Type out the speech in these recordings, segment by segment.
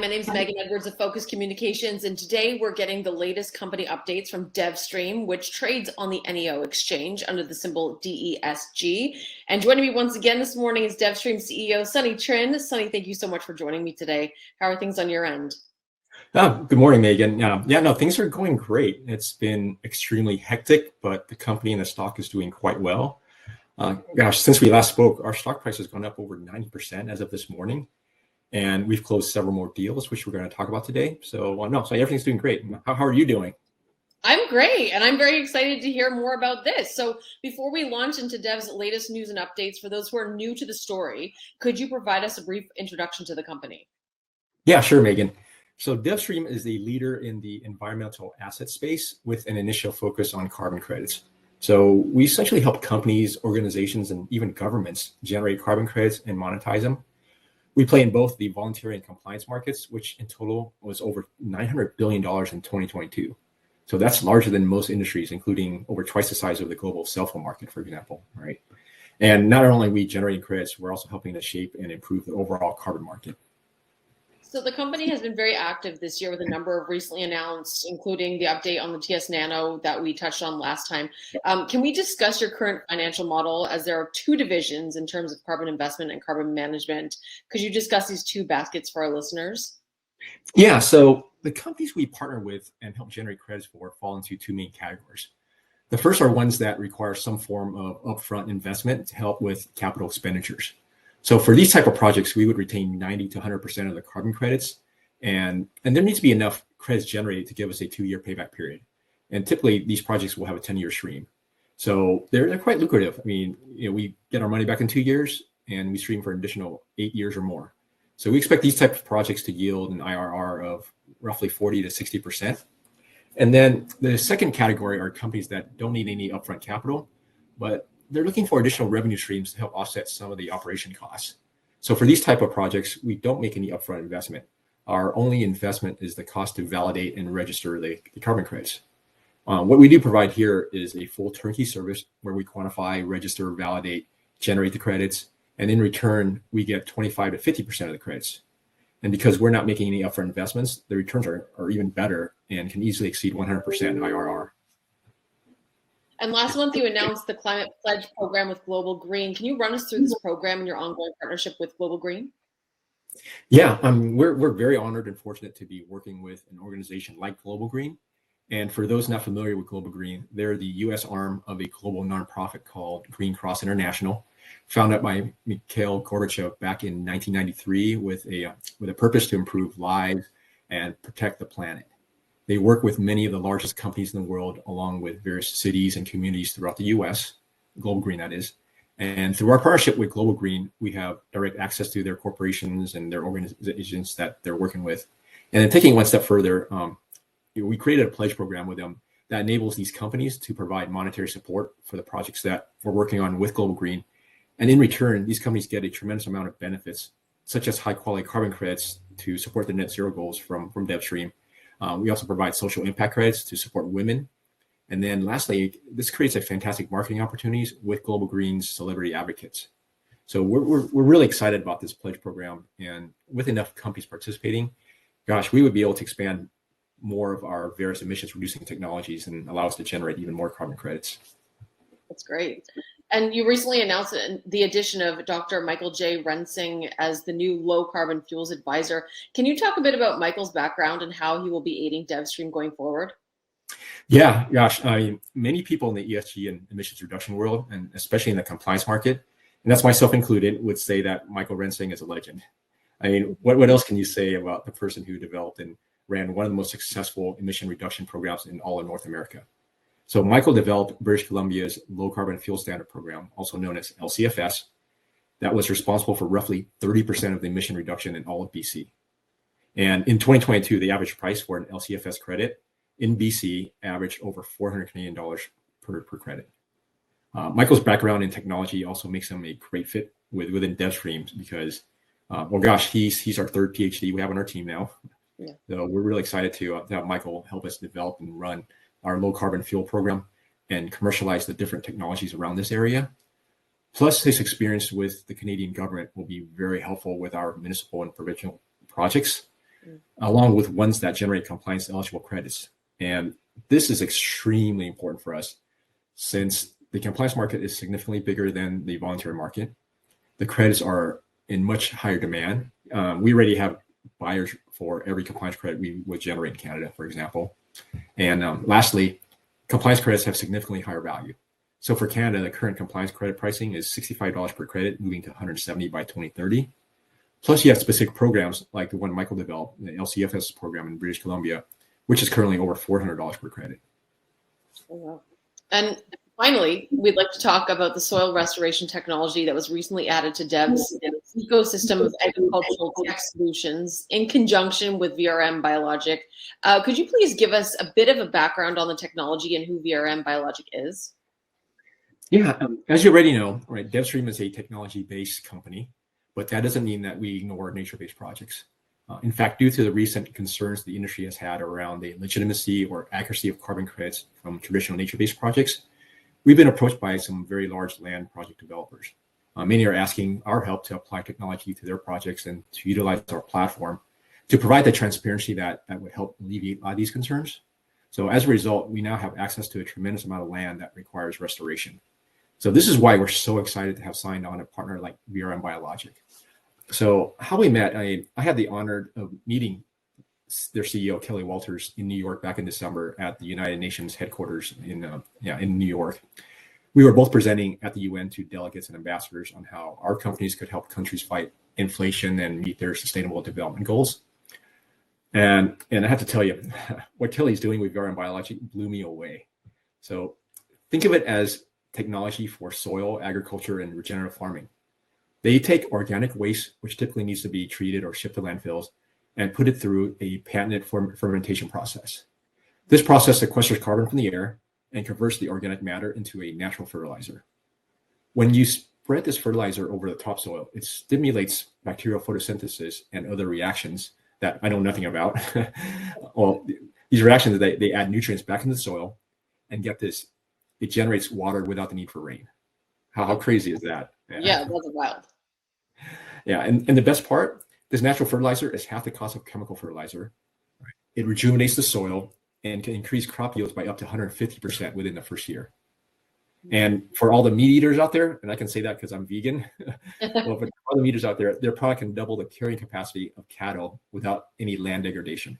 my name is Megan Edwards of Focus Communications, and today we're getting the latest company updates from DevvStream, which trades on the NEO exchange under the symbol DESG. And joining me once again this morning is DevvStream CEO Sunny Trinh. Sunny, thank you so much for joining me today. How are things on your end? Good morning, Megan. Things are going great. It's been extremely hectic, but the company and the stock is doing quite well. Since we last spoke, our stock price has gone up over 90% as of this morning. And we've closed several more deals, which we're going to talk about today. So everything's doing great. How are you doing? I'm great, and I'm very excited to hear more about this. So before we launch into Dev's latest news and updates, for those who are new to the story, could you provide us a brief introduction to the company? Yeah, sure, Megan. So DevvStream is a leader in the environmental asset space with an initial focus on carbon credits. So we essentially help companies, organizations, and even governments generate carbon credits and monetize them. We play in both the voluntary and compliance markets, which in total was over $900 billion in 2022. So that's larger than most industries, including over twice the size of the global cell phone market, for example, right? And not only are we generating credits, we're also helping to shape and improve the overall carbon market. So the company has been very active this year with a number of recently announced, including the update on the TS Nano that we touched on last time. Can we discuss your current financial model, as there are two divisions in terms of carbon investment and carbon management? Could you discuss these two baskets for our listeners? Yeah, so the companies we partner with and help generate credits for fall into two main categories. The first are ones that require some form of upfront investment to help with capital expenditures. So for these type of projects, we would retain 90 to 100% of the carbon credits, and there needs to be enough credits generated to give us a 2-year payback period. And typically, these projects will have a 10-year stream. So they're quite lucrative. I mean, we get our money back in 2 years, and we stream for an additional 8 years or more. So we expect these types of projects to yield an IRR of roughly 40 to 60%. And then the second category are companies that don't need any upfront capital, but they're looking for additional revenue streams to help offset some of the operation costs. So for these type of projects, we don't make any upfront investment. Our only investment is the cost to validate and register the carbon credits. What we do provide here is a full turnkey service where we quantify, register, validate, generate the credits, and in return, we get 25 to 50% of the credits. And because we're not making any upfront investments, the returns are even better and can easily exceed 100% IRR. And last month, you announced the Climate Pledge program with Global Green. Can you run us through this program and your ongoing partnership with Global Green? Yeah, we're very honored and fortunate to be working with an organization like Global Green. And for those not familiar with Global Green, they're the U.S. arm of a global nonprofit called Green Cross International, founded by Mikhail Gorbachev back in 1993 with a purpose to improve lives and protect the planet. They work with many of the largest companies in the world, along with various cities and communities throughout the U.S., Global Green, that is. And through our partnership with Global Green, we have direct access to their corporations and their organizations that they're working with. And then taking one step further, we created a pledge program with them that enables these companies to provide monetary support for the projects that we're working on with Global Green. And in return, these companies get a tremendous amount of benefits, such as high-quality carbon credits to support the net zero goals from DevvStream. We also provide social impact credits to support women. And then lastly, this creates a fantastic marketing opportunities with Global Green's celebrity advocates. So we're really excited about this pledge program, and with enough companies participating, we would be able to expand more of our various emissions reducing technologies and allow us to generate even more carbon credits. That's great. And you recently announced the addition of Dr. Michael J. Rensing as the new low carbon fuels advisor. Can you talk a bit about Michael's background and how he will be aiding DevvStream going forward? Yeah, many people in the ESG and emissions reduction world, and especially in the compliance market, and that's myself included, would say that Michael Rensing is a legend. What else can you say about the person who developed and ran one of the most successful emission reduction programs in all of North America? So Michael developed British Columbia's Low Carbon Fuel Standard Program, also known as LCFS, that was responsible for roughly 30% of the emission reduction in all of BC. And in 2022, the average price for an LCFS credit in BC averaged over $400 Canadian per credit. Michael's background in technology also makes him a great fit within DevvStream because, he's our third PhD we have on our team now. Yeah. So we're really excited to have Michael help us develop and run our low carbon fuel program and commercialize the different technologies around this area. Plus, his experience with the Canadian government will be very helpful with our municipal and provincial projects. along with ones that generate compliance eligible credits. And this is extremely important for us since the compliance market is significantly bigger than the voluntary market. The credits are in much higher demand. We already have buyers for every compliance credit we would generate in Canada, for example. And lastly, compliance credits have significantly higher value. So for Canada, the current compliance credit pricing is $65 per credit, moving to $170 by 2030. Plus, you have specific programs like the one Michael developed, the LCFS program in British Columbia, which is currently over $400 per credit. Oh, wow. And finally, we'd like to talk about the soil restoration technology that was recently added to DEV's ecosystem of agricultural tech solutions in conjunction with VRM Biologik. Could you please give us a bit of a background on the technology and who VRM Biologik is? Yeah, as you already know, right, DevvStream is a technology-based company, but that doesn't mean that we ignore nature-based projects. In fact, due to the recent concerns the industry has had around the legitimacy or accuracy of carbon credits from traditional nature-based projects, we've been approached by some very large land project developers. Many are asking our help to apply technology to their projects and to utilize our platform to provide the transparency that would help alleviate a lot of these concerns. So as a result, we now have access to a tremendous amount of land that requires restoration. So this is why we're so excited to have signed on a partner like VRM Biologik. So how we met, I had the honor of meeting their CEO, Kelly Walters, in New York back in December at the United Nations headquarters in New York. We were both presenting at the UN to delegates and ambassadors on how our companies could help countries fight inflation and meet their sustainable development goals. And I have to tell you, what Kelly's doing with VRM Biologik blew me away. So think of it as technology for soil, agriculture, and regenerative farming. They take organic waste, which typically needs to be treated or shipped to landfills, and put it through a patented fermentation process. This process sequesters carbon from the air and converts the organic matter into a natural fertilizer. When you spread this fertilizer over the topsoil, it stimulates bacterial photosynthesis and other reactions that I know nothing about. Well, these reactions, they add nutrients back into the soil, and get this, it generates water without the need for rain. How crazy is that? Yeah, that's wild. Yeah, and the best part, this natural fertilizer is half the cost of chemical fertilizer. It rejuvenates the soil and can increase crop yields by up to 150% within the first year. And for all the meat eaters out there, and I can say that because I'm vegan, well, for all the meat eaters out there, their product can double the carrying capacity of cattle without any land degradation.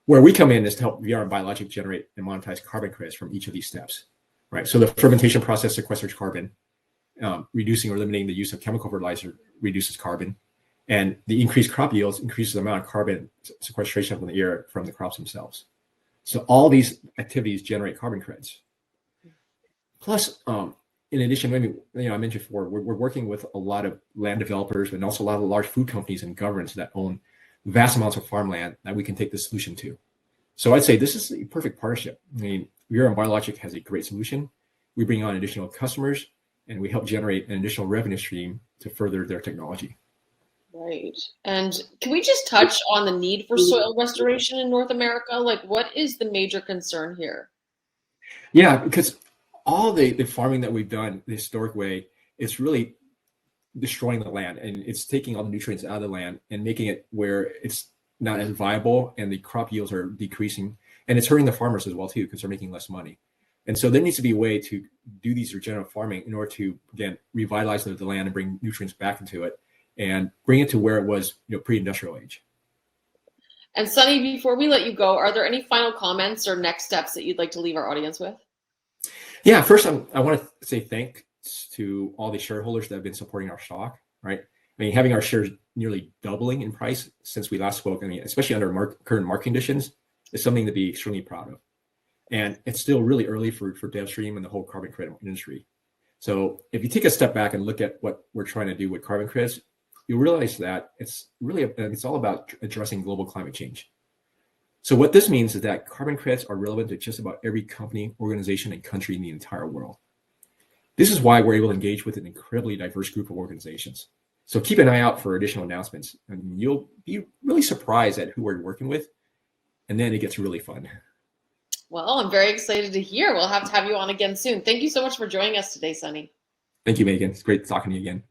Where we come in is to help VRM Biologik generate and monetize carbon credits from each of these steps, right? So the fermentation process sequesters carbon, reducing or eliminating the use of chemical fertilizer reduces carbon, and the increased crop yields increases the amount of carbon sequestration from the air from the crops themselves. So all these activities generate carbon credits. Plus, in addition, maybe I mentioned before, we're working with a lot of land developers and also a lot of large food companies and governments that own vast amounts of farmland that we can take the solution to. So I'd say this is a perfect partnership. I mean, VRM Biologik has a great solution. We bring on additional customers, and we help generate an additional revenue stream to further their technology. Right. And can we just touch on the need for soil restoration in North America? Like, what is the major concern here? Yeah, because all the farming that we've done the historic way, it's really destroying the land, and it's taking all the nutrients out of the land and making it where it's not as viable, and the crop yields are decreasing, and it's hurting the farmers as well too, because they're making less money. And so there needs to be a way to do these regenerative farming in order to, again, revitalize the land and bring nutrients back into it and bring it to where it was, pre-industrial age. And Sunny, before we let you go, are there any final comments or next steps that you'd like to leave our audience with? Yeah, first I want to say thanks to all the shareholders that have been supporting our stock, right? I mean, having our shares nearly doubling in price since we last spoke, I mean, especially under current market conditions, is something to be extremely proud of. And it's still really early for DevvStream and the whole carbon credit industry. So if you take a step back and look at what we're trying to do with carbon credits, you'll realize that it's all about addressing global climate change. So what this means is that carbon credits are relevant to just about every company, organization, and country in the entire world. This is why we're able to engage with an incredibly diverse group of organizations. So keep an eye out for additional announcements, and you'll be really surprised at who we're working with. And then it gets really fun. Well, I'm very excited to hear. We'll have to have you on again soon. Thank you so much for joining us today, Sunny. Thank you, Megan. It's great talking to you again.